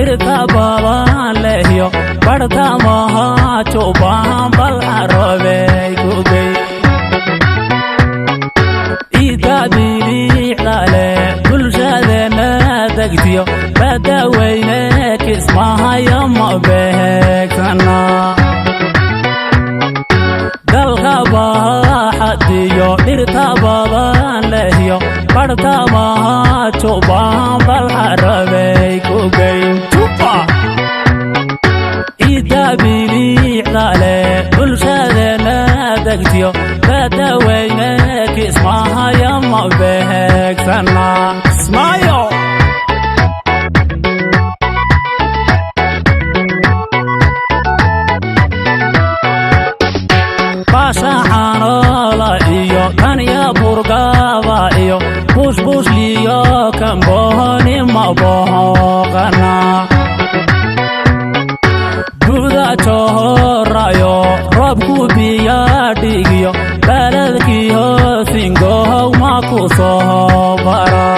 irtababa lehiyo bartamaha chuban bal arabe gugay idadili qale bulshadena dagtiyo badawayne kismaha yama beegsana dalqaba hadiyo irtababa lehiyo bartamaha chuban bal arabe gugay tuba idabili qale bulshadena dagtiyo badawayne kismaha yama beegsana smile Pasahanola iyo kanya burgava iyo bush liyo kamboni mabohogana Buda chorayo robku biya digiyo baladkiyo singo makusobara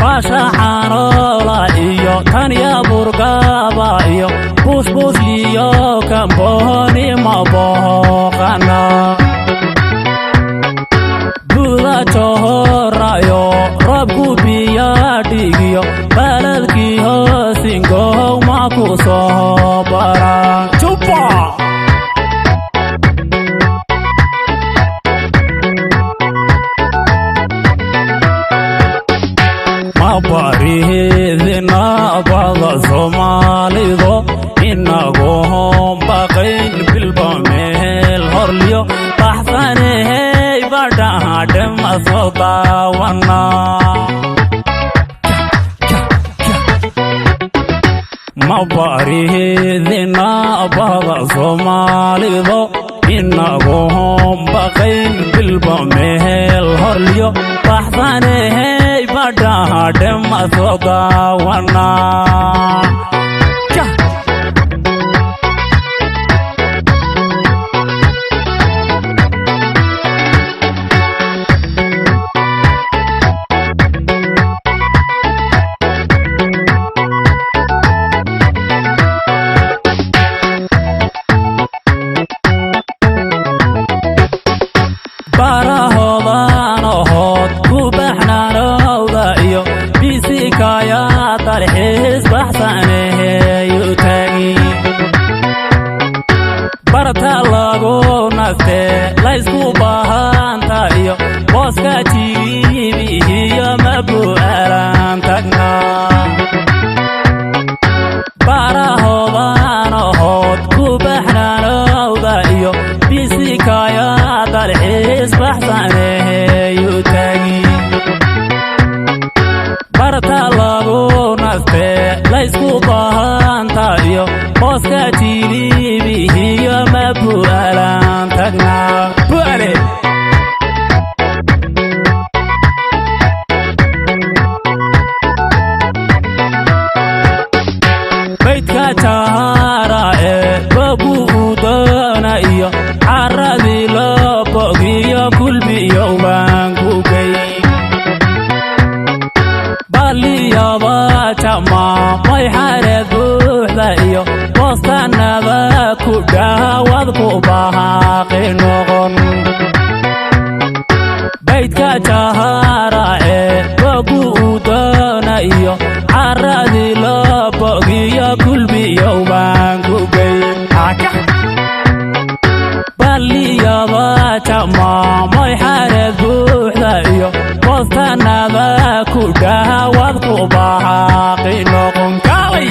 Pasahanola iyo kanya burgava iyo bush liyo kamboni mabohogana Buda chorayo robku biya digiyo baladkiyo singo makusobara Chupa Mabarihidina bada Somalido Inagom baqayn bilbamel horliyo Baxsanehey badahadem asodawana Mabarihidina bada Somalido Inagom baqayn bilbamel horliyo Baxsanehey badahadem asodawana dalxiis baxsaneeyo taagi barta lagu naste laysku baahanta iyo booska jiibiyo mabu'alan tagna barahodan hood ku baxnaanowda iyo bisikaya dalxiis baxsaneeyo taagi barta lagu naste laysku baahanta iyo booska jiibiyo mabu'alan tagna bu'ale baydka jahara babu udana iyo caradii loo bogiyo kulbiyo baan ku gay baliyaba jama may xareed buuxda iyo boostanada ku dhaawad ku bahaaqi noqon baydka jahara babu udana iyo caradii loo bogiyo kulbiyo baan ku gay baliyaba jama may xareed buuxda iyo boostanada ku dhaawad ku bahaaqi noqon kaalay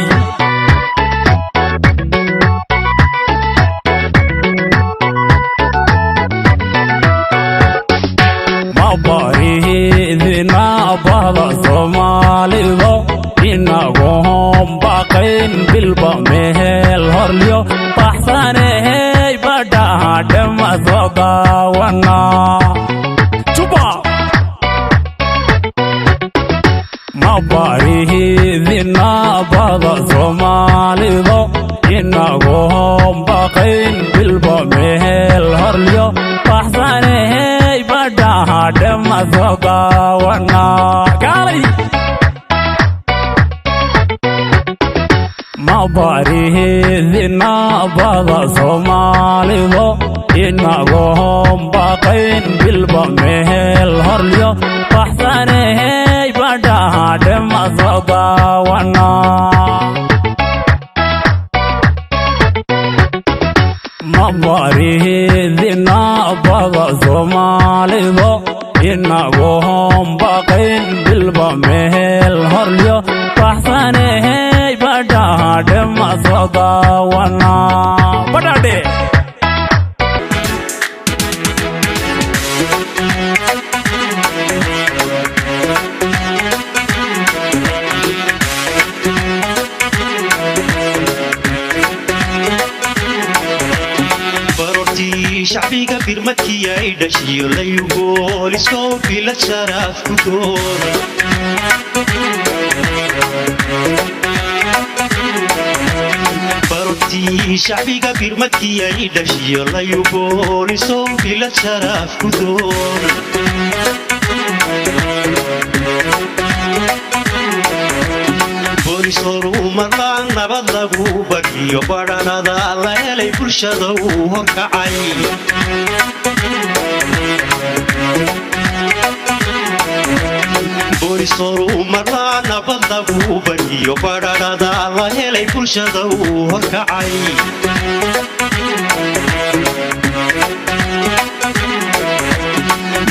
mabarihidina bada Somalido inagom baqayn bilbamel horliyo baxsanehey badahadem asodawana Chupa Mabarihidina bada Somalido inagom baqayn bilbamel horliyo baxsanehey badahadem asodawana kaalay ma barihidina bada Soomaalido inagoo baqayn bilba meel horlyo baxsanay badhaha dhema soo daawana ma barihidina bada Soomaalido inagoo baqayn bilba meel horlyo baxsanay badhaha dhema soo daawana badhadhe شعبيك برمتكي يا دشي لا يقول اسكو بلا شرف كدور بروتي شعبيك برمتكي يا دشي لا يقول اسكو بلا شرف كدور بوليسورو مران نبضلو بكيو بدانا لا يلي برشدو هكعي بوليسورو مران نبضلو بكيو بدانا لا يلي برشدو هكعي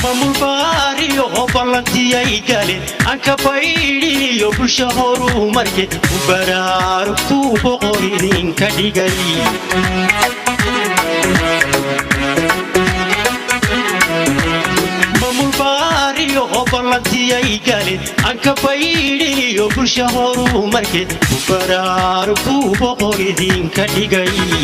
ممباريو بلانتي قالت انك بايديو بشهور مركت وبراركتو بقورين كديغري ممباريو بلانتي قالت انك بايديو بشهور مركت وبراركتو بقورين كديغري